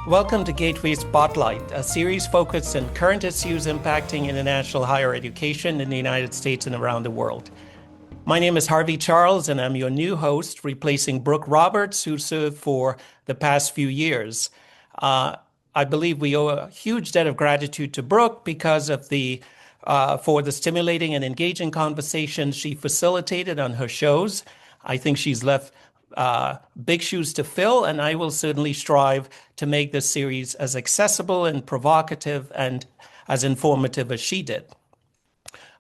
Welcome to Gateway Spotlight, a series focused on current issues impacting international higher education in the United States and around the world. My name is Harvey Charles, and I'm your new host, replacing Brooke Roberts, who served for the past few years. I believe we owe a huge debt of gratitude to Brooke because of for the stimulating and engaging conversations she facilitated on her shows. I think she's left big shoes to fill, and I will certainly strive to make this series as accessible and provocative and as informative as she did.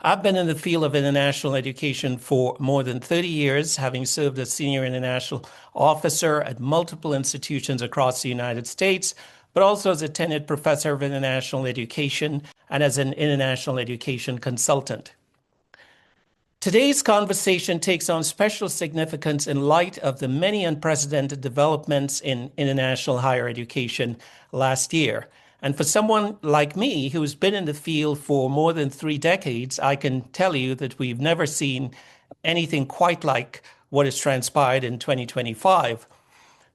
I've been in the field of international education for more than 30 years, having served as senior international officer at multiple institutions across the United States, but also as a tenured professor of international education and as an international education consultant. Today's conversation takes on special significance in light of the many unprecedented developments in international higher education last year. And for someone like me, who's been in the field for more than 3 decades, I can tell you that we've never seen anything quite like what has transpired in 2025.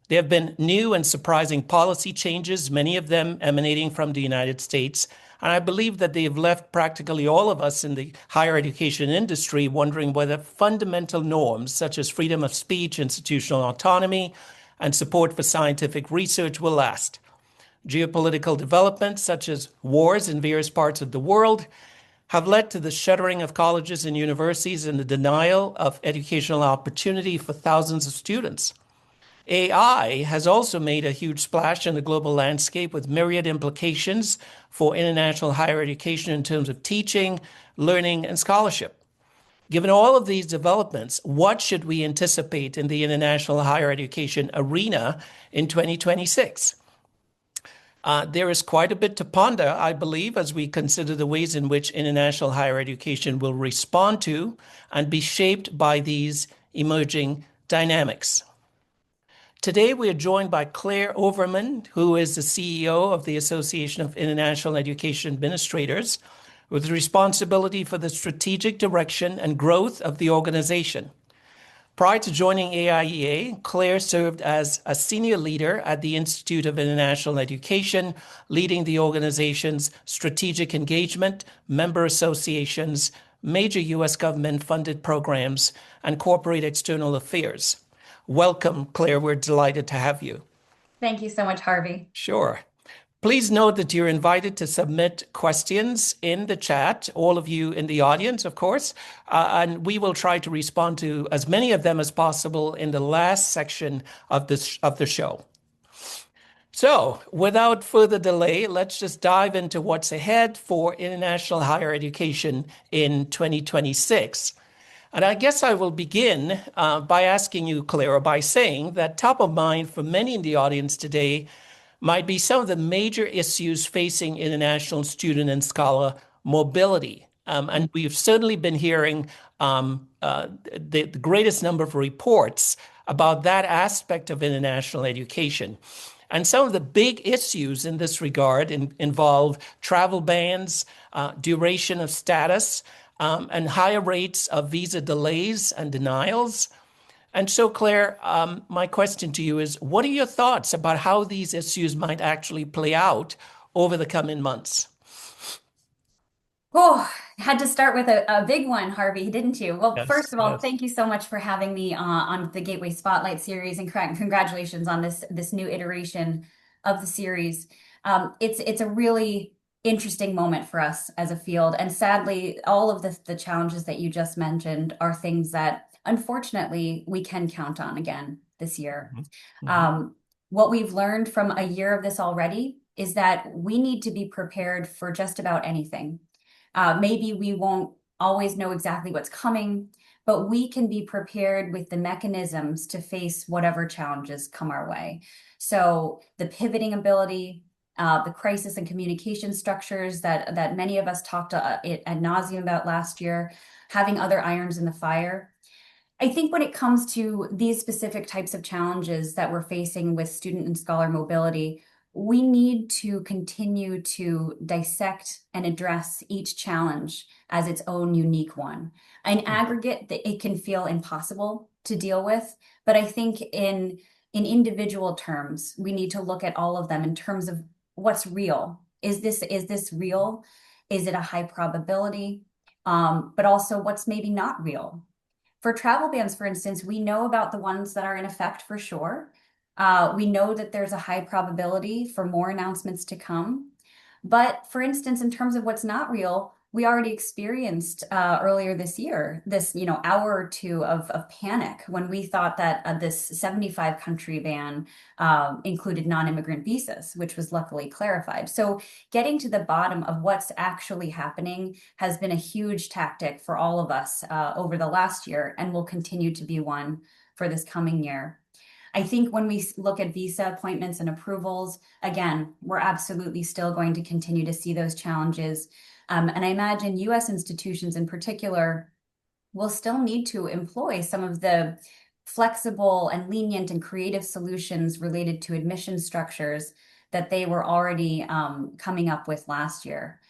There have been new and surprising policy changes, many of them emanating from the United States. And I believe that they have left practically all of us in the higher education industry wondering whether fundamental norms such as freedom of speech, institutional autonomy, and support for scientific research will last. Geopolitical developments such as wars in various parts of the world have led to the shuttering of colleges and universities and the denial of educational opportunity for thousands of students. AI has also made a huge splash in the global landscape with myriad implications for international higher education in terms of teaching, learning, and scholarship. Given all of these developments, what should we anticipate in the international higher education arena in 2026? There is quite a bit to ponder, I believe, as we consider the ways in which international higher education will respond to and be shaped by these emerging dynamics. Today, we are joined by Claire Overman, who is the CEO of the Association of International Education Administrators, with responsibility for the strategic direction and growth of the organization. Prior to joining AIEA, Claire served as a senior leader at the Institute of International Education, leading the organization's strategic engagement, member associations, major U.S. government-funded programs, and corporate external affairs. Welcome, Claire. We're delighted to have you. Thank you so much, Harvey. Sure. Please note that you're invited to submit questions in the chat, all of you in the audience, of course, and we will try to respond to as many of them as possible in the last section of the show. So, without further delay, let's just dive into what's ahead for international higher education in 2026. And I guess I will begin by asking you, Claire, by saying that top of mind for many in the audience today might be some of the major issues facing international student and scholar mobility. And we've certainly been hearing the greatest number of reports about that aspect of international education. And some of the big issues in this regard involve travel bans, duration of status, and higher rates of visa delays and denials. And so, Claire, my question to you is, what are your thoughts about how these issues might actually play out over the coming months? Oh, had to start with a big one, Harvey, didn't you? Well, Yes, first of all, yes. thank you so much for having me on the Gateway Spotlight series, and congratulations on this new iteration of the series. It's a really interesting moment for us as a field, and sadly, all of the challenges that you just mentioned are things that, unfortunately, we can count on again this year. Mm-hmm. What we've learned from a year of this already is that we need to be prepared for just about anything. Maybe we won't always know exactly what's coming, but we can be prepared with the mechanisms to face whatever challenges come our way. So the pivoting ability, the crisis and communication structures that many of us talked ad nauseum about last year, having other irons in the fire. I think when it comes to these specific types of challenges that we're facing with student and scholar mobility, we need to continue to dissect and address each challenge as its own unique one. In aggregate, it can feel impossible to deal with, but I think in in individual terms, we need to look at all of them in terms of what's real. Is this real? Is it a high probability? But also what's maybe not real. For travel bans, for instance, we know about the ones that are in effect for sure. We know that there's a high probability for more announcements to come. But for instance, in terms of what's not real, we already experienced earlier this year this, hour or two of panic when we thought that this 75 country ban included non-immigrant visas, which was luckily clarified. So getting to the bottom of what's actually happening has been a huge tactic for all of us over the last year and will continue to be one for this coming year. I think when we look at visa appointments and approvals, again, we're absolutely still going to continue to see those challenges. And I imagine US institutions in particular will still need to employ some of the flexible and lenient and creative solutions related to admission structures that they were already coming up with last year.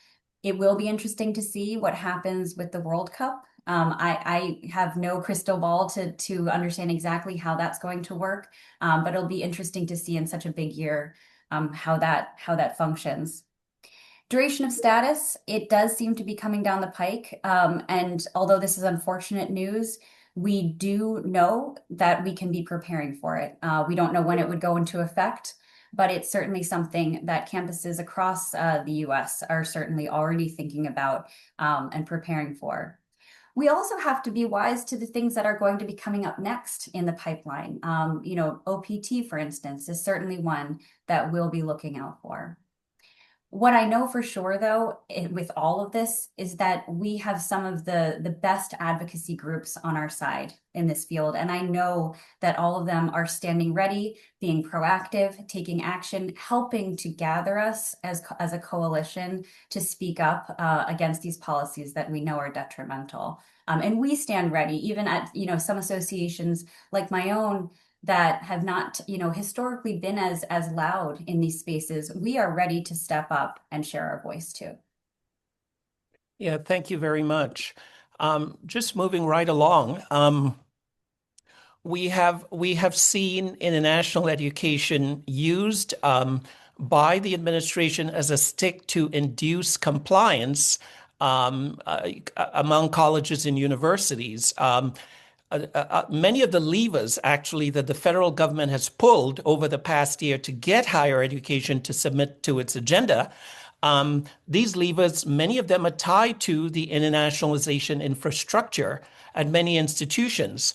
It will be interesting to see what happens with the World Cup. I have no crystal ball to understand exactly how that's going to work, but it'll be interesting to see in such a big year how that functions. Duration of status, it does seem to be coming down the pike. And although this is unfortunate news, we do know that we can be preparing for it. We don't know when it would go into effect, but it's certainly something that campuses across the US are certainly already thinking about and preparing for. We also have to be wise to the things that are going to be coming up next in the pipeline. OPT, for instance, is certainly one that we'll be looking out for. What I know for sure, though, with all of this, is that we have some of the best advocacy groups on our side in this field. And I know that all of them are standing ready, being proactive, taking action, helping to gather us as a coalition to speak up against these policies that we know are detrimental. And we stand ready, even at some associations like my own that have not, historically been as loud in these spaces. We are ready to step up and share our voice too. Yeah, thank you very much. Just moving right along, we have seen international education used by the administration as a stick to induce compliance among colleges and universities. Many of the levers, actually, that the federal government has pulled over the past year to get higher education to submit to its agenda, these levers, many of them are tied to the internationalization infrastructure at many institutions.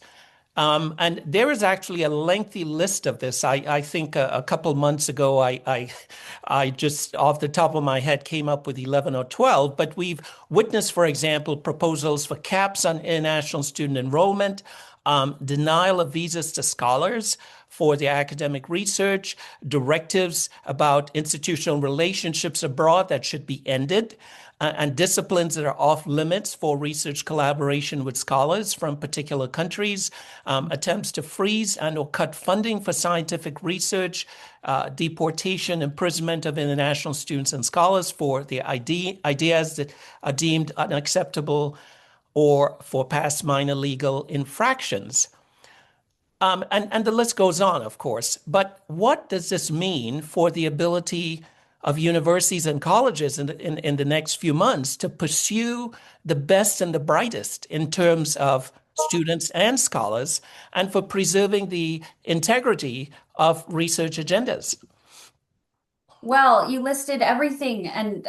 And there is actually a lengthy list of this. I think a couple months ago, I just off the top of my head came up with 11 or 12, but we've witnessed, for example, proposals for caps on international student enrollment, denial of visas to scholars for their academic research, directives about institutional relationships abroad that should be ended, and disciplines that are off limits for research collaboration with scholars from particular countries, attempts to freeze and or cut funding for scientific research, deportation, imprisonment of international students and scholars for the ideas that are deemed unacceptable or for past minor legal infractions. And the list goes on, of course. But what does this mean for the ability of universities and colleges in the next few months to pursue the best and the brightest in terms of students and scholars, and for preserving the integrity of research agendas? Well, you listed everything, and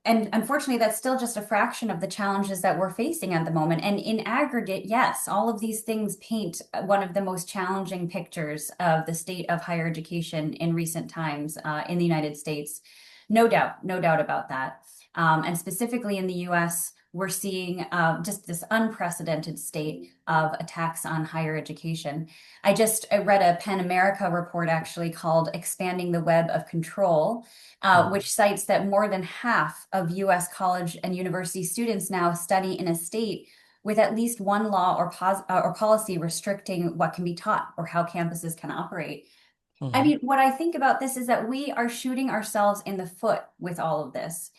and unfortunately, that's still just a fraction of the challenges that we're facing at the moment. And in aggregate, yes, all of these things paint one of the most challenging pictures of the state of higher education in recent times in the United States. No doubt, no doubt about that. And specifically in the U.S., we're seeing just this unprecedented state of attacks on higher education. I read a PEN America report actually called Expanding the Web of Control, which cites that more than half of US college and university students now study in a state with at least one law or policy restricting what can be taught or how campuses can operate. I mean, what I think about this is that we are shooting ourselves in the foot with all of this.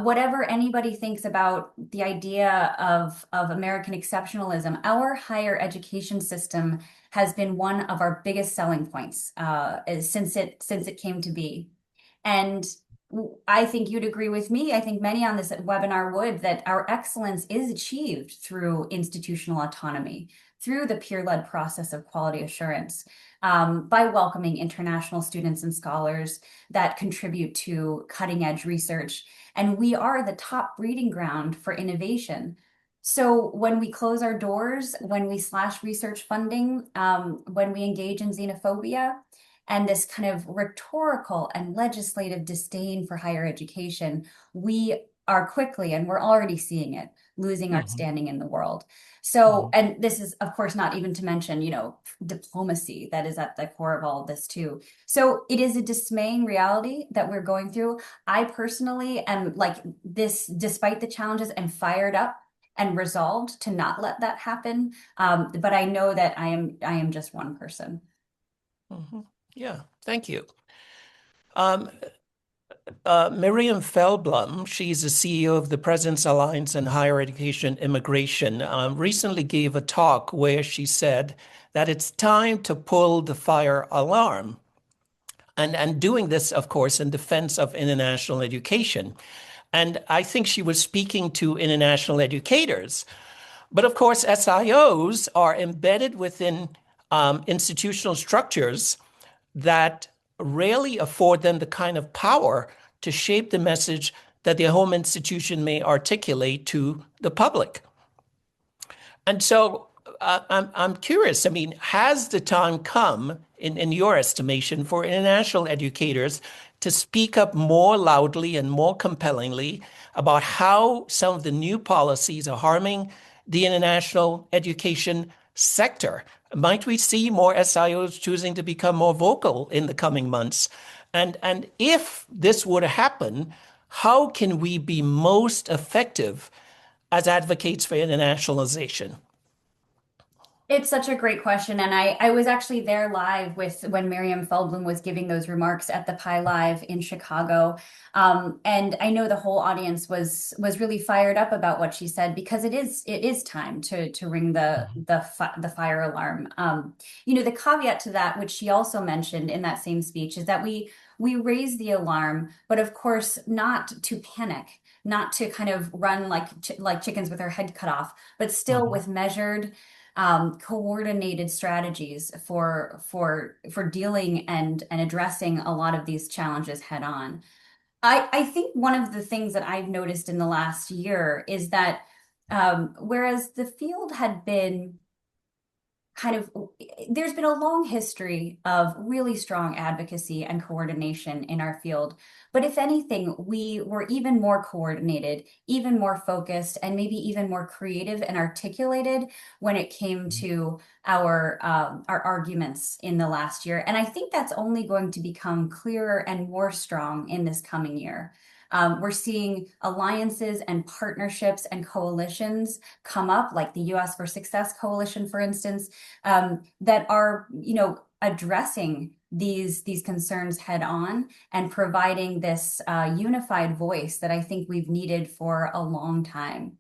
Whatever anybody thinks about the idea of American exceptionalism, our higher education system has been one of our biggest selling points since it came to be. And I think you'd agree with me. I think many on this webinar would, that our excellence is achieved through institutional autonomy, through the peer-led process of quality assurance, by welcoming international students and scholars that contribute to cutting-edge research. And we are the top breeding ground for innovation. So when we close our doors, when we slash research funding, when we engage in xenophobia, and this kind of rhetorical and legislative disdain for higher education, we are quickly, and we're already seeing it, losing our Mhm. standing in the world. So, Mhm. and this is, of course, not even to mention, diplomacy that is at the core of all of this too. So it is a dismaying reality that we're going through. I personally am like this, despite the challenges, and fired up and resolved to not let that happen. But I know that I am just one person. Mhm. Yeah, thank you. Um, Miriam Feldblum, she's the CEO of the President's Alliance on Higher Education Immigration, recently gave a talk where she said that it's time to pull the fire alarm. And doing this, of course, in defense of international education. And I think she was speaking to international educators. But of course, SIOs are embedded within institutional structures that rarely afford them the kind of power to shape the message that their home institution may articulate to the public. And so I'm curious. I mean, has the time come, in your estimation, for international educators to speak up more loudly and more compellingly about how some of the new policies are harming the international education sector? Might we see more SIOs choosing to become more vocal in the coming months? And if this were to happen, how can we be most effective as advocates for internationalization? It's such a great question. And I was actually there live with when Miriam Feldblum was giving those remarks at the Pi Live in Chicago. And I know the whole audience was really fired up about what she said, because it is time to ring the fire alarm. The caveat to that, which she also mentioned in that same speech, is that we raise the alarm, but of course not to panic, not to kind of run like chickens with our head cut off, but still Mhm. with measured, coordinated strategies for dealing and addressing a lot of these challenges head on. I think one of the things that I've noticed in the last year is that, whereas the field had been kind of, there's been a long history of really strong advocacy and coordination in our field. But if anything, we were even more coordinated, even more focused, and maybe even more creative and articulated when it came to our arguments in the last year. And I think that's only going to become clearer and more strong in this coming year. We're seeing alliances and partnerships and coalitions come up, like the US for Success Coalition, for instance, that are, addressing these concerns head on and providing this unified voice that I think we've needed for a long time.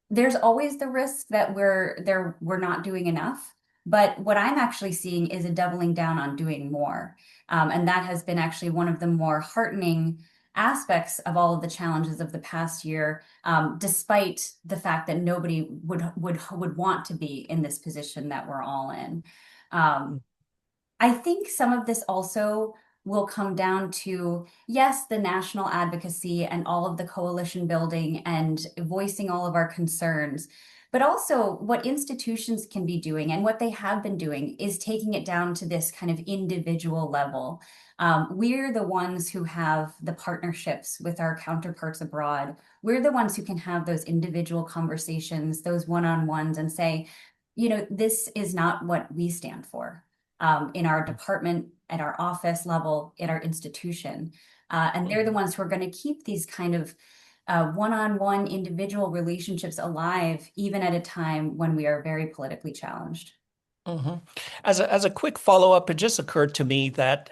There's always the risk that we're not doing enough, but what I'm actually seeing is a doubling down on doing more. And that has been actually one of the more heartening aspects of all of the challenges of the past year, despite the fact that nobody would want to be in this position that we're all in. Um, I think some of this also will come down to, yes, the national advocacy and all of the coalition building and voicing all of our concerns, but also what institutions can be doing, and what they have been doing is taking it down to this kind of individual level. We're the ones who have the partnerships with our counterparts abroad. We're the ones who can have those individual conversations, those one-on-ones, and say, this is not what we stand for, in our department, at our office level, at our institution. And they're the Mhm. ones who are going to keep these kind of one-on-one individual relationships alive, even at a time when we are very politically challenged. Mhm. As a quick follow-up, it just occurred to me that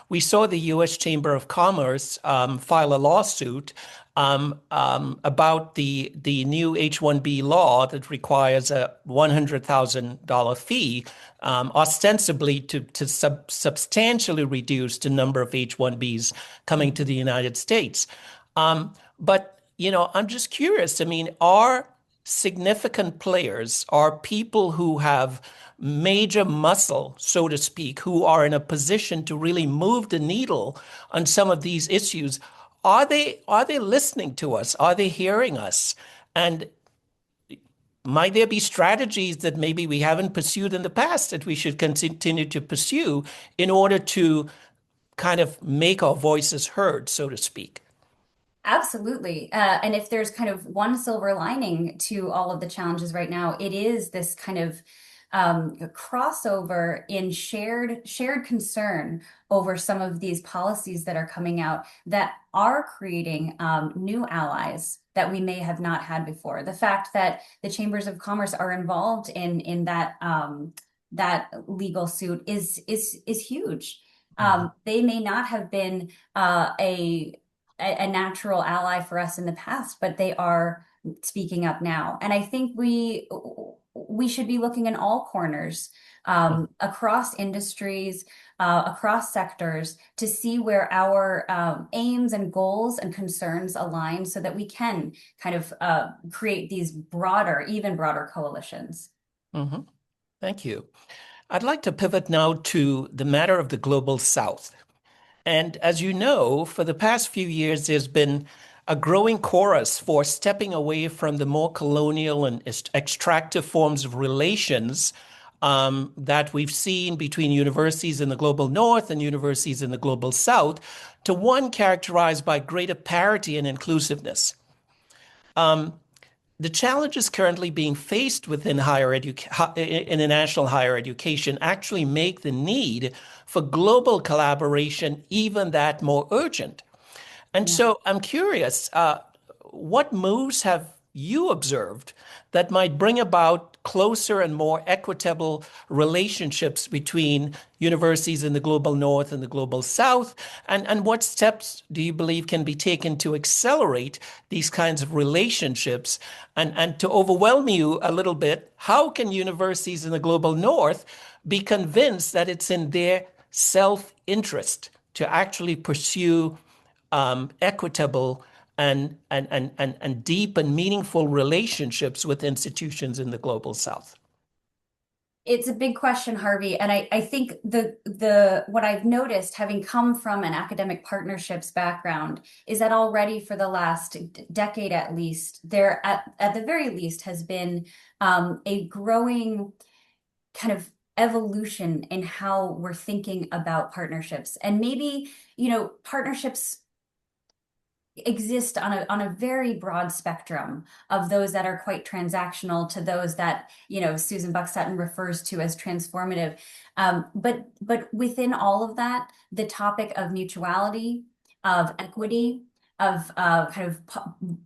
we saw the U.S. Chamber of Commerce file a lawsuit about the new H-1B law that requires a $100,000 fee, ostensibly to substantially reduce the number of H-1Bs coming to the United States. But, I'm just curious. I mean, are significant players, are people who have major muscle, so to speak, who are in a position to really move the needle on some of these issues, are they listening to us? Are they hearing us? And might there be strategies that maybe we haven't pursued in the past that we should continue to pursue in order to kind of make our voices heard, so to speak? Absolutely. And if there's kind of one silver lining to all of the challenges right now, it is this kind of crossover in shared concern over some of these policies that are coming out that are creating new allies that we may have not had before. The fact that the chambers of commerce are involved in that legal suit is huge. Mhm. They may not have been a natural ally for us in the past, but they are speaking up now. And I think we should be looking in all corners, across industries, across sectors, to see where our aims and goals and concerns align so that we can kind of create these even broader coalitions. Mhm. Thank you. I'd like to pivot now to the matter of the global south. And as you know, for the past few years, there's been a growing chorus for stepping away from the more colonial and extractive forms of relations that we've seen between universities in the global north and universities in the global south to one characterized by greater parity and inclusiveness. The challenges currently being faced within international higher education actually make the need for global collaboration even that more urgent. And Yeah. so I'm curious, what moves have you observed that might bring about closer and more equitable relationships between universities in the global north and the global south? And what steps do you believe can be taken to accelerate these kinds of relationships? And to overwhelm you a little bit, how can universities in the global north be convinced that it's in their self-interest to actually pursue equitable and deep and meaningful relationships with institutions in the global south? It's a big question, Harvey, and I think the what I've noticed, having come from an academic partnerships background, is that already for the last decade at least, there at the very least has been a growing kind of evolution in how we're thinking about partnerships. And maybe, partnerships exist on a very broad spectrum, of those that are quite transactional to those that Susan Buck-Sutton refers to as transformative. But within all of that, the topic of mutuality, of equity, of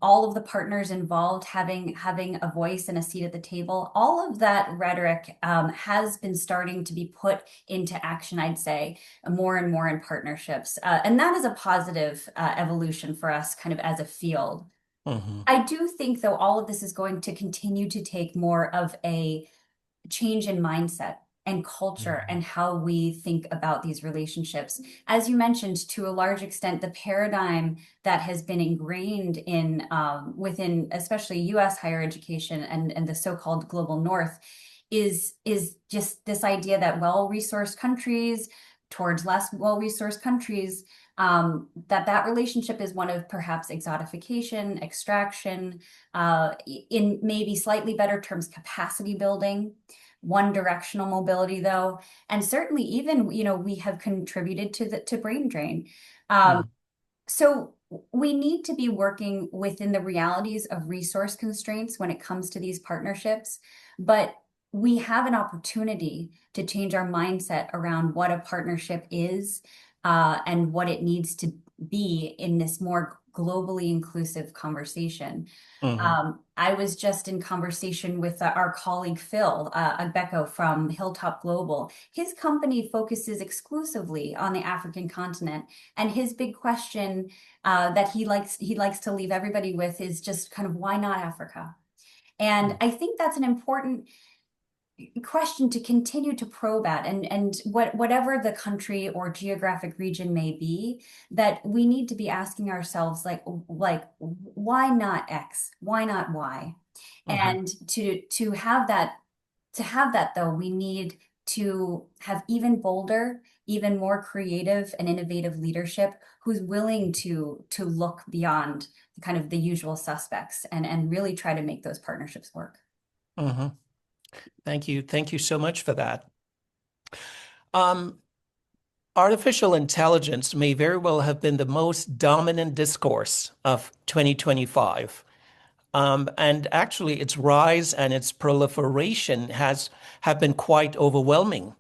all of the partners involved having a voice and a seat at the table, all of that rhetoric has been starting to be put into action, I'd say, more and more in partnerships. And that is a positive evolution for us kind of as a field. Mhm. I do think, though, all of this is going to continue to take more of a change in mindset and culture Mhm. and how we think about these relationships. As you mentioned, to a large extent, the paradigm that has been ingrained in within especially US higher education and the so-called global north is just this idea that well-resourced countries towards less well-resourced countries, that relationship is one of perhaps exotification, extraction, in maybe slightly better terms, capacity building, one directional mobility though. And certainly even, we have contributed to brain drain. Um, Mhm. so we need to be working within the realities of resource constraints when it comes to these partnerships, but we have an opportunity to change our mindset around what a partnership is, and what it needs to be in this more globally inclusive conversation. Hmm. I was just in conversation with our colleague Phil Agbeko from Hilltop Global. His company focuses exclusively on the African continent, and his big question that he likes to leave everybody with is just kind of why not Africa? And I think that's an important question to continue to probe at, and whatever the country or geographic region may be, that we need to be asking ourselves like why not X? Why not Y? Hmm. And to have that though, we need to have even bolder, even more creative and innovative leadership who's willing to look beyond kind of the usual suspects and really try to make those partnerships work. Hmm. Thank you. Thank you so much for that. Um, Artificial intelligence may very well have been the most dominant discourse of 2025. And actually, its rise and its proliferation have been quite overwhelming.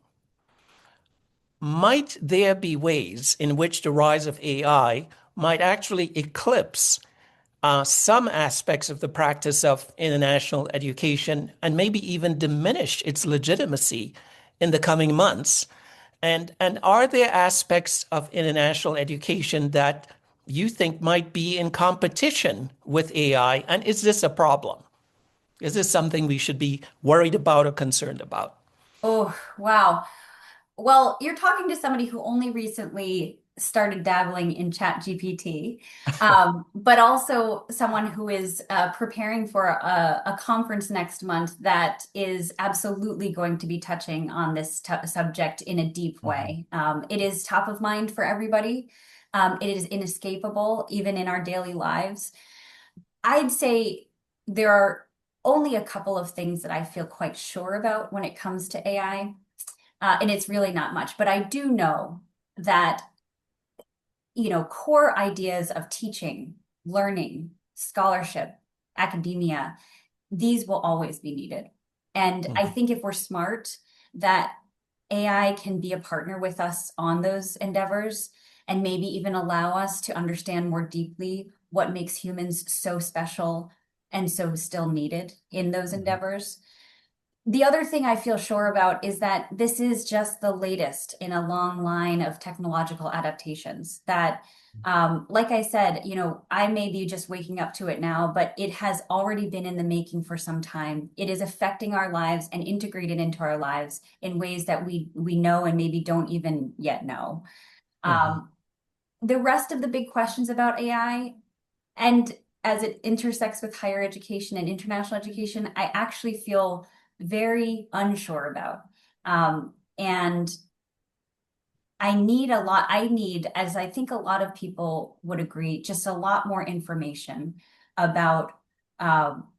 Might there be ways in which the rise of AI might actually eclipse some aspects of the practice of international education and maybe even diminish its legitimacy in the coming months? And are there aspects of international education that you think might be in competition with AI? And is this a problem? Is this something we should be worried about or concerned about? Oh, wow. Well, you're talking to somebody who only recently started dabbling in Chat GPT, but also someone who is preparing for a conference next month that is absolutely going to be touching on this subject in a deep Mhm. way. It is top of mind for everybody. It is inescapable, even in our daily lives. I'd say there are only a couple of things that I feel quite sure about when it comes to AI, and it's really not much. But I do know that, core ideas of teaching, learning, scholarship, academia, these will always be needed. And I Mhm. think if we're smart, that AI can be a partner with us on those endeavors and maybe even allow us to understand more deeply what makes humans so special and so still needed in those Mhm. endeavors. The other thing I feel sure about is that this is just the latest in a long line of technological adaptations that, like I said, I may be just waking up to it now, but it has already been in the making for some time. It is affecting our lives and integrated into our lives in ways that we know and maybe don't even yet know. Mhm. Um, the rest of the big questions about AI and as it intersects with higher education and international education, I actually feel very unsure about. And I need, as I think a lot of people would agree, just a lot more information about um,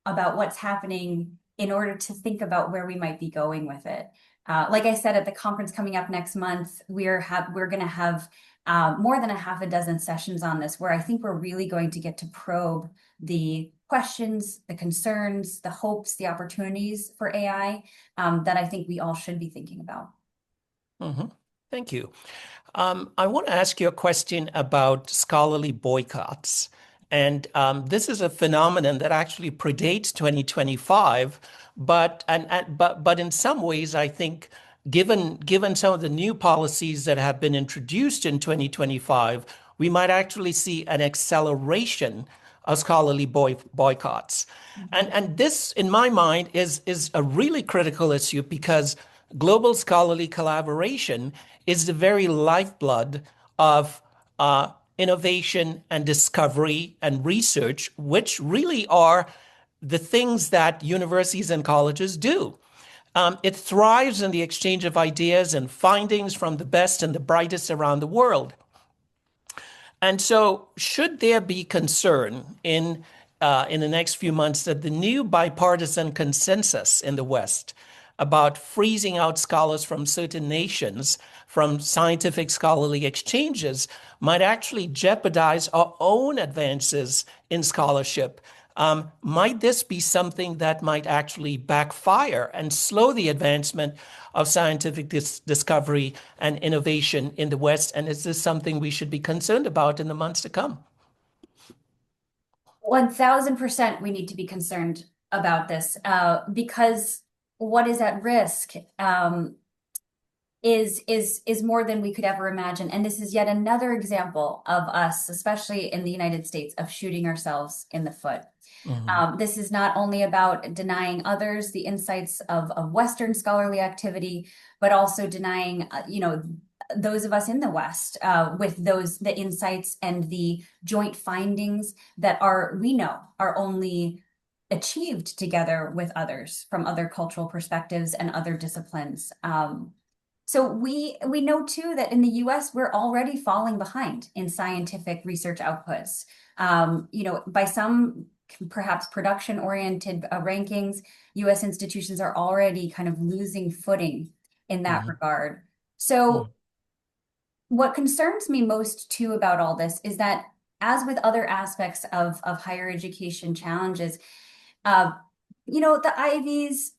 about what's happening in order to think about where we might be going with it. Like I said, at the conference coming up next month, we're going to have more than a half a dozen sessions on this, where I think we're really going to get to probe the questions, the concerns, the hopes, the opportunities for AI that I think we all should be thinking about. Mhm. Thank you. I want to ask you a question about scholarly boycotts. And this is a phenomenon that actually predates 2025, but in some ways, I think, given some of the new policies that have been introduced in 2025, we might actually see an acceleration of scholarly boycotts. Mhm. And this, in my mind, is a really critical issue because global scholarly collaboration is the very lifeblood of innovation and discovery and research, which really are the things that universities and colleges do. It thrives in the exchange of ideas and findings from the best and the brightest around the world. And so, should there be concern in the next few months that the new bipartisan consensus in the West about freezing out scholars from certain nations from scientific scholarly exchanges might actually jeopardize our own advances in scholarship Might this be something that might actually backfire and slow the advancement of scientific discovery and innovation in the West? And is this something we should be concerned about in the months to come? 1000% we need to be concerned about this because what is at risk is more than we could ever imagine. And this is yet another example of us, especially in the United States, of shooting ourselves in the foot. This is not only about denying others the insights of Western scholarly activity, but also denying, those of us in the West with the insights and the joint findings that we know are only achieved together with others from other cultural perspectives and other disciplines. So we know too that in the US, we're already falling behind in scientific research outputs. By some perhaps production-oriented rankings, US institutions are already kind of losing footing in that regard. So what concerns me most too about all this is that, as with other aspects of higher education challenges, the Ivies,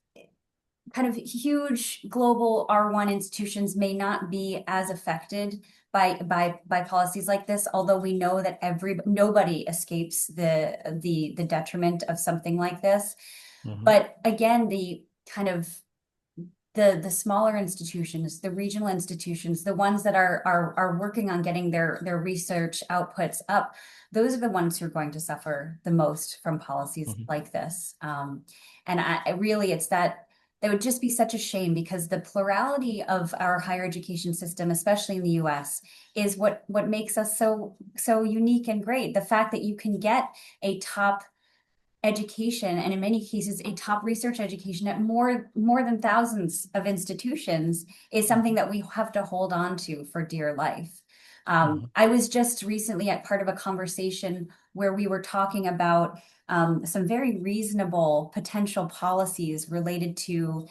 kind of huge global R1 institutions, may not be as affected by policies like this, although we know that nobody escapes the detriment of something like this. But again, the kind of the smaller institutions, the regional institutions, the ones that are working on getting their research outputs up, those are the ones who are going to suffer the most from policies like this. And it's that it would just be such a shame, because the plurality of our higher education system, especially in the US, is what makes us so unique and great. The fact that you can get a top education, and in many cases a top research education, at more than thousands of institutions, is something that we have to hold on to for dear life. I was just recently at part of a conversation where we were talking about some very reasonable potential policies related to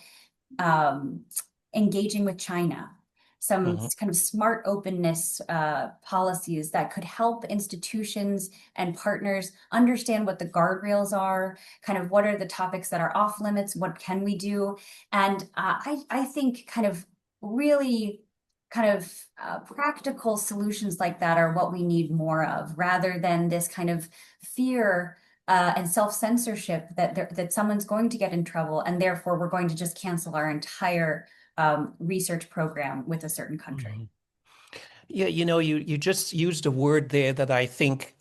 engaging with China, some kind of smart openness policies that could help institutions and partners understand what the guardrails are, kind of what are the topics that are off limits, what can we do. And I think kind of really practical solutions like that are what we need more of, rather than this kind of fear and self-censorship that someone's going to get in trouble, and therefore we're going to just cancel our entire research program with a certain country. Yeah, you just used a word there that I think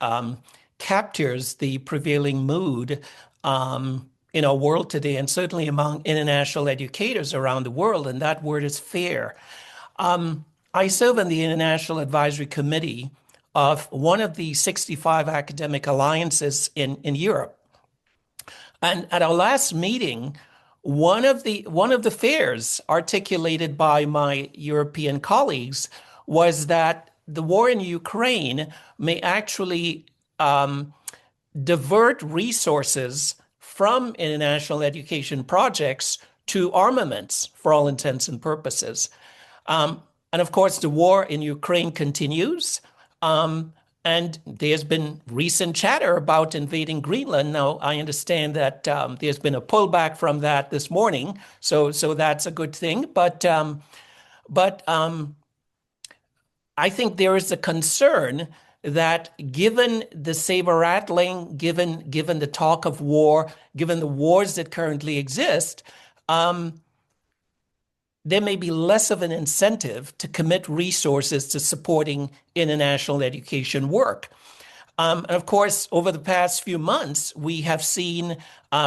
captures the prevailing mood in our world today, and certainly among international educators around the world, and that word is fear. I serve on the International Advisory Committee of one of the 65 academic alliances in Europe. And at our last meeting, one of the fears articulated by my European colleagues was that the war in Ukraine may actually divert resources from international education projects to armaments, for all intents and purposes. And of course, the war in Ukraine continues. And there's been recent chatter about invading Greenland. Now, I understand that there's been a pullback from that this morning, so that's a good thing. But I think there is a concern that, given the saber rattling, given the talk of war, given the wars that currently exist, there may be less of an incentive to commit resources to supporting international education work. And of course, over the past few months, we have seen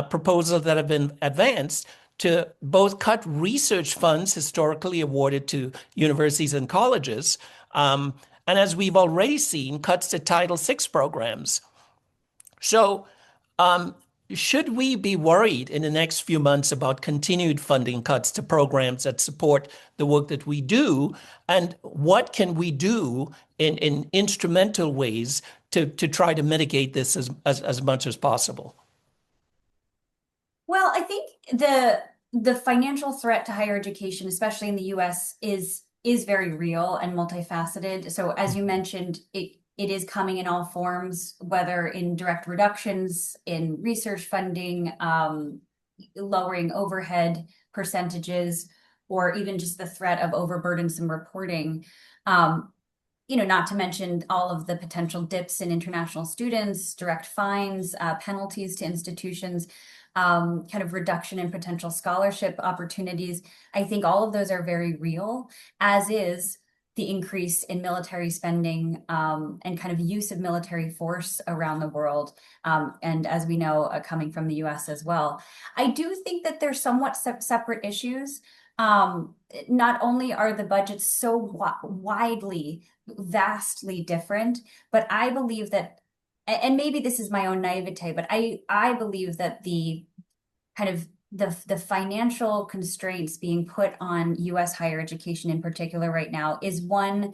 proposals that have been advanced to both cut research funds historically awarded to universities and colleges, and, as we've already seen, cuts to Title VI programs. So should we be worried in the next few months about continued funding cuts to programs that support the work that we do? And what can we do in instrumental ways to try to mitigate this as much as possible? Well, I think the financial threat to higher education, especially in the US, is very real and multifaceted. So as you mentioned, It is coming in all forms, whether in direct reductions in research funding, lowering overhead percentages, or even just the threat of overburdensome reporting. Not to mention all of the potential dips in international students, direct fines, penalties to institutions, kind of reduction in potential scholarship opportunities. I think all of those are very real, as is the increase in military spending and kind of use of military force around the world. And as we know, coming from the US as well. I do think that they're somewhat separate issues. Not only are the budgets so widely, vastly different, but I believe that, and maybe this is my own naivete, but I believe that the kind of the financial constraints being put on US higher education in particular right now is one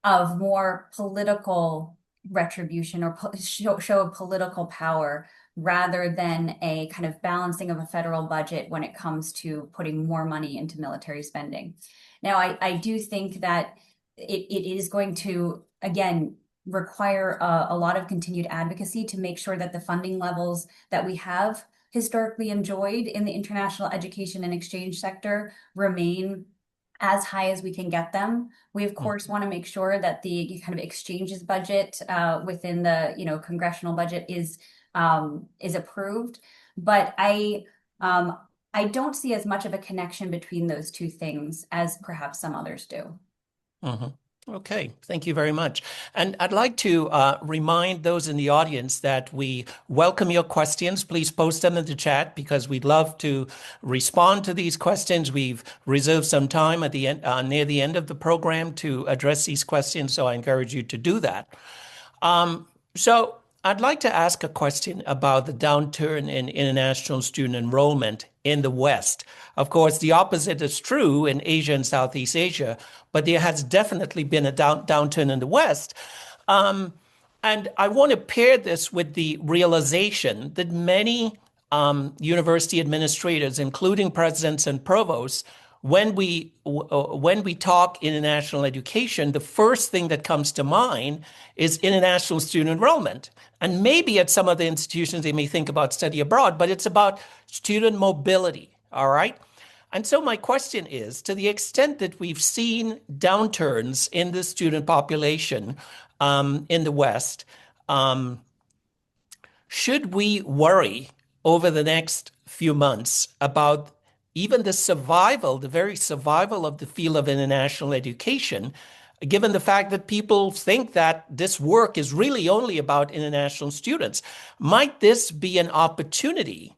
of more political retribution or show of political power rather than a kind of balancing of a federal budget when it comes to putting more money into military spending. Now, I do think that it is going to, again, require a lot of continued advocacy to make sure that the funding levels that we have historically enjoyed in the international education and exchange sector remain as high as we can get them. We, of course, want to make sure that the kind of exchanges budget within the congressional budget is approved. But I don't see as much of a connection between those two things as perhaps some others do. Mhm. Okay, thank you very much. And I'd like to remind those in the audience that we welcome your questions. Please post them in the chat because we'd love to respond to these questions. We've reserved some time at the end, near the end of the program to address these questions, so I encourage you to do that. So I'd like to ask a question about the downturn in international student enrollment in the West. Of course, the opposite is true in Asia and Southeast Asia, but there has definitely been a downturn in the West. And I want to pair this with the realization that many university administrators, including presidents and provosts, when we talk international education, the first thing that comes to mind is international student enrollment. And maybe at some of the institutions, they may think about study abroad, but it's about student mobility, all right? And so my question is, to the extent that we've seen downturns in the student population in the West, should we worry over the next few months about even the very survival of the field of international education, given the fact that people think that this work is really only about international students? Might this be an opportunity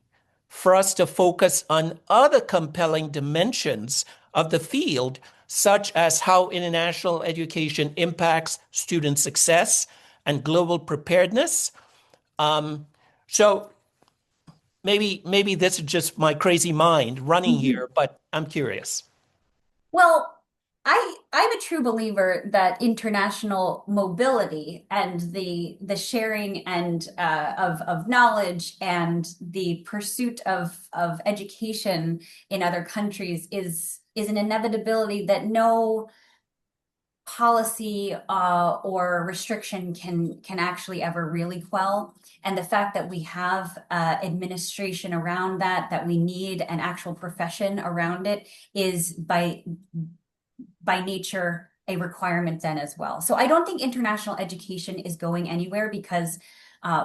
for us to focus on other compelling dimensions of the field, such as how international education impacts student success and global preparedness? So maybe this is just my crazy mind running here, but I'm curious. Well, I'm a true believer that international mobility and the sharing and of knowledge and the pursuit of education in other countries is an inevitability that no policy or restriction can actually ever really quell. And the fact that we have administration around that we need an actual profession around it is by nature a requirement then as well. So I don't think international education is going anywhere because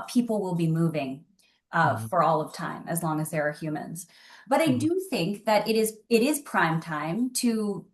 people will be moving for all of time as long as there are humans. But I do think that it is prime time to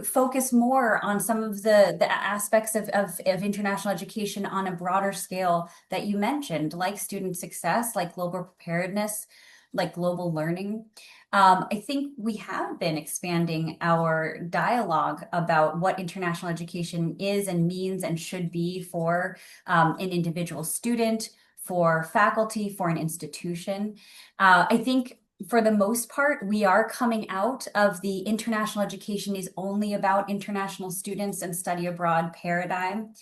focus more on some of the aspects of international education on a broader scale that you mentioned, like student success, like global preparedness, like global learning. I think we have been expanding our dialogue about what international education is and means and should be for an individual student, for faculty, for an institution. I think for the most part, we are coming out of the international education is only about international students and study abroad paradigm.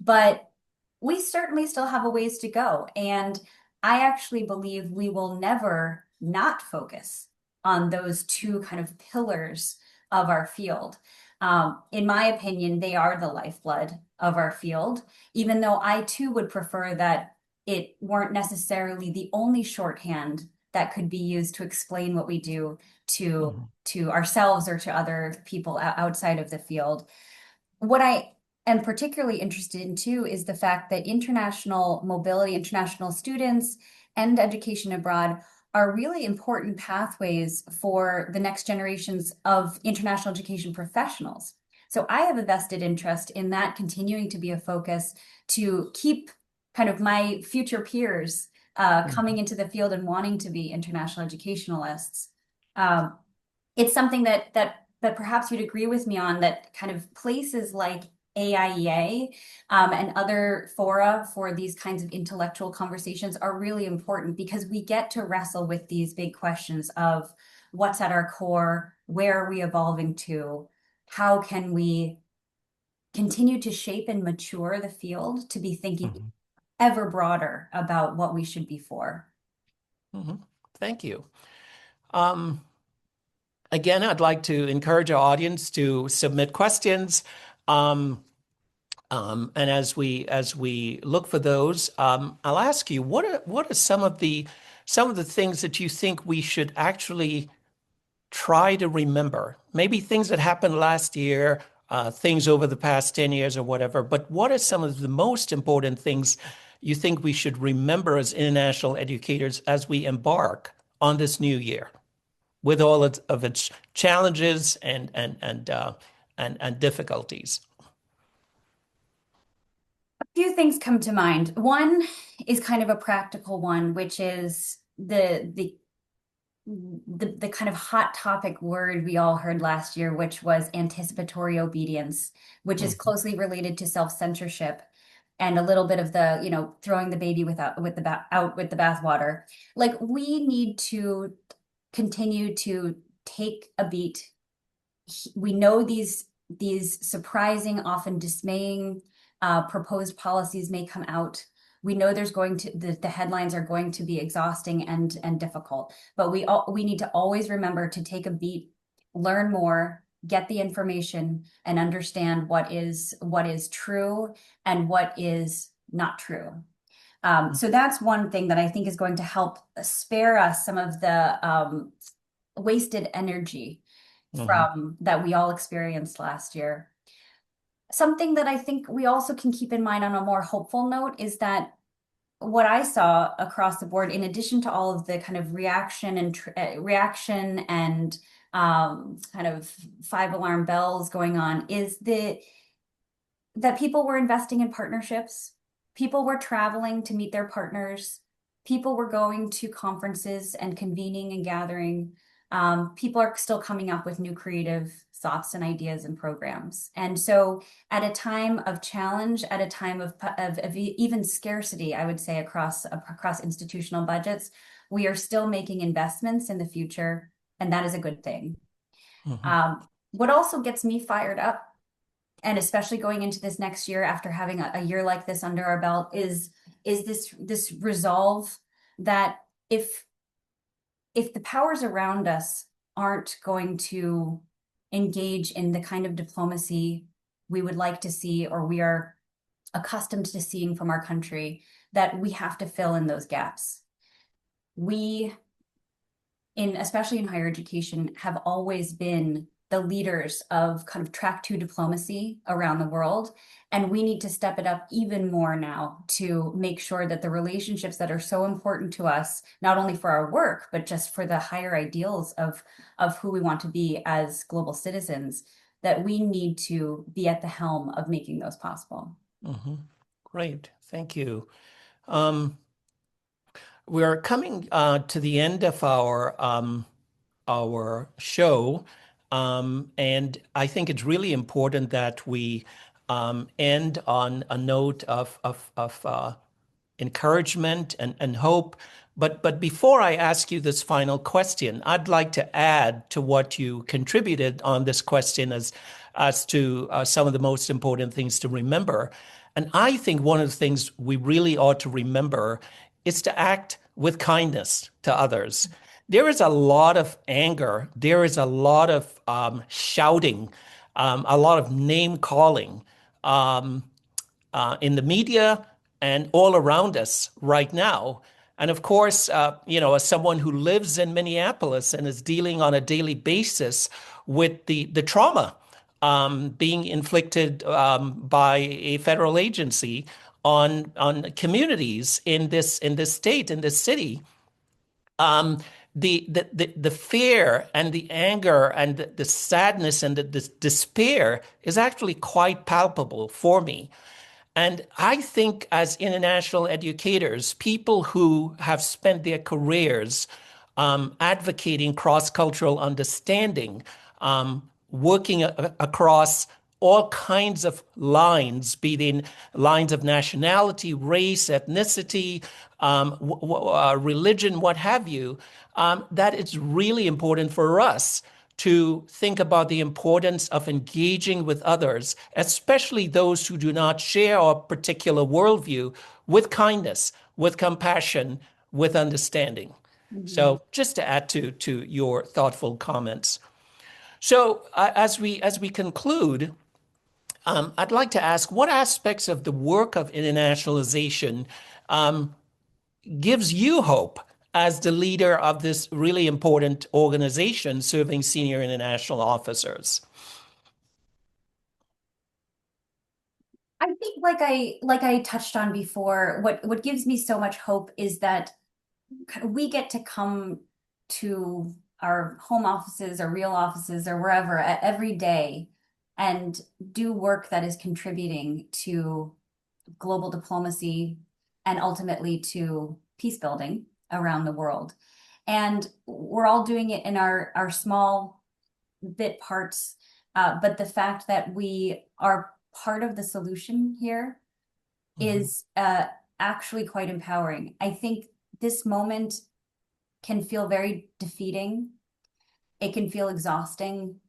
But we certainly still have a ways to go. And I actually believe we will never not focus on those two kind of pillars of our field. In my opinion, they are the lifeblood of our field, even though I too would prefer that it weren't necessarily the only shorthand that could be used to explain what we do to Mhm. to ourselves or to other people outside of the field. What I am particularly interested in too is the fact that international mobility, international students, and education abroad are really important pathways for the next generations of international education professionals. So I have a vested interest in that continuing to be a focus to keep kind of my future peers coming Mhm. into the field and wanting to be international educationalists. Um, it's something that perhaps you'd agree with me on, that kind of places like AIEA and other fora for these kinds of intellectual conversations are really important because we get to wrestle with these big questions of what's at our core, where are we evolving to, how can we continue to shape and mature the field to be thinking Mhm. ever broader about what we should be for. Mhm. Thank you. Um, Again, I'd like to encourage our audience to submit questions. Um, and as we look for those, I'll ask you, what are some of the things that you think we should actually try to remember? Maybe things that happened last year, things over the past 10 years or whatever, but what are some of the most important things you think we should remember as international educators as we embark on this new year, with all of its challenges and difficulties? A few things come to mind. One is kind of a practical one, which is the kind of hot topic word we all heard last year, which was anticipatory obedience, which is Mhm. closely related to self-censorship and a little bit of the, throwing the baby out with the bathwater. Like we need to continue to take a beat. We know these surprising, often dismaying proposed policies may come out. We know there's going to the headlines are going to be exhausting and difficult, but we need to always remember to take a beat, learn more, get the information, and understand what is true and what is not true. So that's one thing that I think is going to help spare us some of the wasted energy Mhm. from that we all experienced last year. Something that I think we also can keep in mind on a more hopeful note is that what I saw across the board, in addition to all of the kind of reaction and kind of five alarm bells going on, is that people were investing in partnerships. People were traveling to meet their partners. People were going to conferences and convening and gathering. People are still coming up with new creative thoughts and ideas and programs. And so, at a time of challenge, at a time of even scarcity, I would say across institutional budgets, we are still making investments in the future, and that is a good thing. Mhm. What also gets me fired up, and especially going into this next year after having a year like this under our belt, is this resolve that if the powers around us aren't going to engage in the kind of diplomacy we would like to see or we are accustomed to seeing from our country, that we have to fill in those gaps. We, especially in higher education, have always been the leaders of kind of track two diplomacy around the world. And we need to step it up even more now to make sure that the relationships that are so important to us, not only for our work, but just for the higher ideals of who we want to be as global citizens, that we need to be at the helm of making those possible. Mhm. Great. Thank you. Um, we're coming to the end of our show, and I think it's really important that we end on a note of encouragement and hope. But before I ask you this final question, I'd like to add to what you contributed on this question as to some of the most important things to remember. And I think one of the things we really ought to remember is to act with kindness to others. There is a lot of anger. There is a lot of shouting a lot of name calling um, in the media and all around us right now. And of course, as someone who lives in Minneapolis and is dealing on a daily basis with the trauma being inflicted by a federal agency on communities in this state, in this city, um, the fear and the anger and the sadness and the despair is actually quite palpable for me. And I think as international educators, people who have spent their careers advocating cross-cultural understanding, working across all kinds of lines, be they lines of nationality, race, ethnicity, religion, what have you, that it's really important for us to think about the importance of engaging with others, especially those who do not share our particular worldview, with kindness, with compassion, with understanding. Mhm. So just to add to your thoughtful comments. So as we conclude, I'd like to ask what aspects of the work of internationalization gives you hope as the leader of this really important organization serving senior international officers? I think like I touched on before, what gives me so much hope is that we get to come to our home offices or real offices or wherever every day and do work that is contributing to global diplomacy and ultimately to peace building around the world. And we're all doing it in our small bit parts, but the fact that we are part of the solution here Mhm. is actually quite empowering. I think this moment can feel very defeating. It can feel exhausting,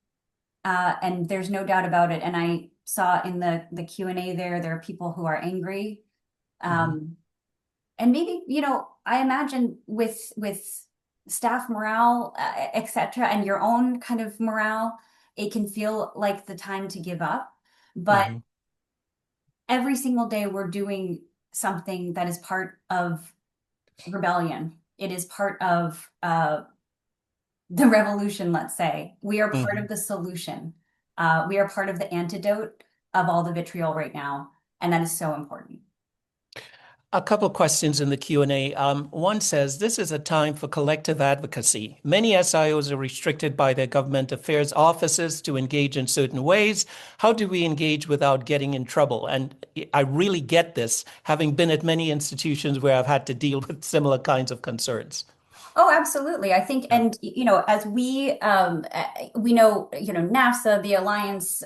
and there's no doubt about it. And I saw in the Q&A there are people who are angry. Mhm. Um, and maybe, I imagine with staff morale, et cetera, and your own kind of morale, it can feel like the time to give up. But Mhm. every single day we're doing something that is part of rebellion. It is part of the revolution, let's say. We are part of Mhm. the solution. We are part of the antidote of all the vitriol right now, and that is so important. A couple questions in the Q&A. One says, this is a time for collective advocacy. Many SIOs are restricted by their government affairs offices to engage in certain ways. How do we engage without getting in trouble? And I really get this, having been at many institutions where I've had to deal with similar kinds of concerns. Oh, absolutely. I think, Yeah. and as we know, NAFSA, the Alliance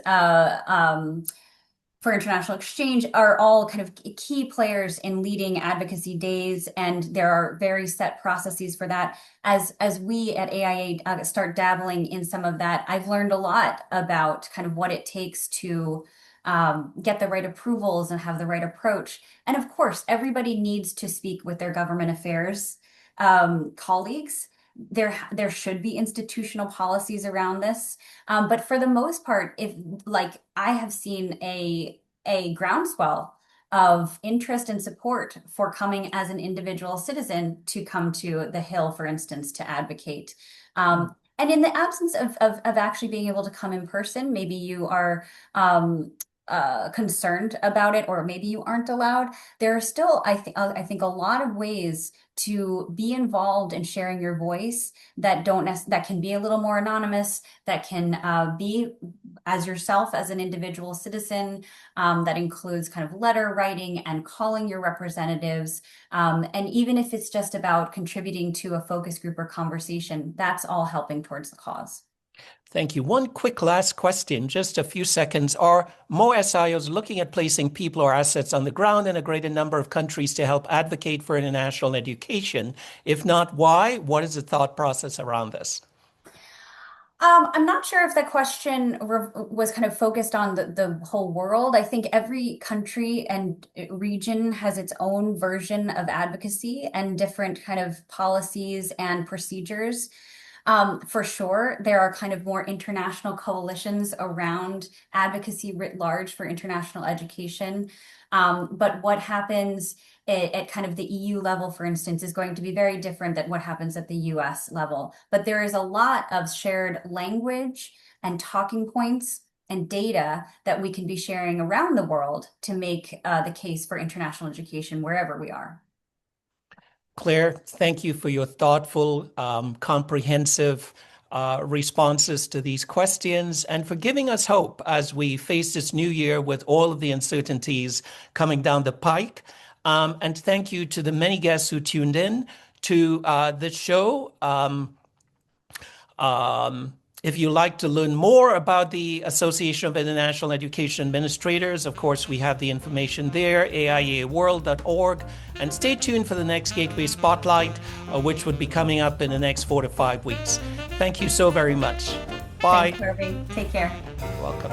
for International Exchange, are all kind of key players in leading advocacy days, and there are very set processes for that. As we at AIA start dabbling in some of that, I've learned a lot about kind of what it takes to get the right approvals and have the right approach. And of course, everybody needs to speak with their government affairs colleagues. There should be institutional policies around this, but for the most part, if like I have seen a groundswell of interest and support for coming as an individual citizen to come to the Hill, for instance, to advocate. And in the absence of actually being able to come in person, maybe you are concerned about it, or maybe you aren't allowed. There are still, I think, a lot of ways to be involved in sharing your voice that can be a little more anonymous, that can be as yourself as an individual citizen. That includes kind of letter writing and calling your representatives. And even if it's just about contributing to a focus group or conversation, that's all helping towards the cause. Thank you. One quick last question, just a few seconds. Are more SIOs looking at placing people or assets on the ground in a greater number of countries to help advocate for international education? If not, why? What is the thought process around this? I'm not sure if the question was kind of focused on the whole world. I think every country and region has its own version of advocacy and different kind of policies and procedures. For sure, there are kind of more international coalitions around advocacy writ large for international education. But what happens at kind of the EU level, for instance, is going to be very different than what happens at the US level. But there is a lot of shared language and talking points and data that we can be sharing around the world to make the case for international education wherever we are. Claire, thank you for your thoughtful, comprehensive responses to these questions and for giving us hope as we face this new year with all of the uncertainties coming down the pike. And thank you to the many guests who tuned in to this show. If you'd like to learn more about the Association of International Education Administrators, of course, we have the information there, aiaworld.org. And stay tuned for the next Gateway Spotlight, which would be coming up in the next 4 to 5 weeks. Thank you so very much. Bye. Thanks, Harvey. Take care. You're welcome.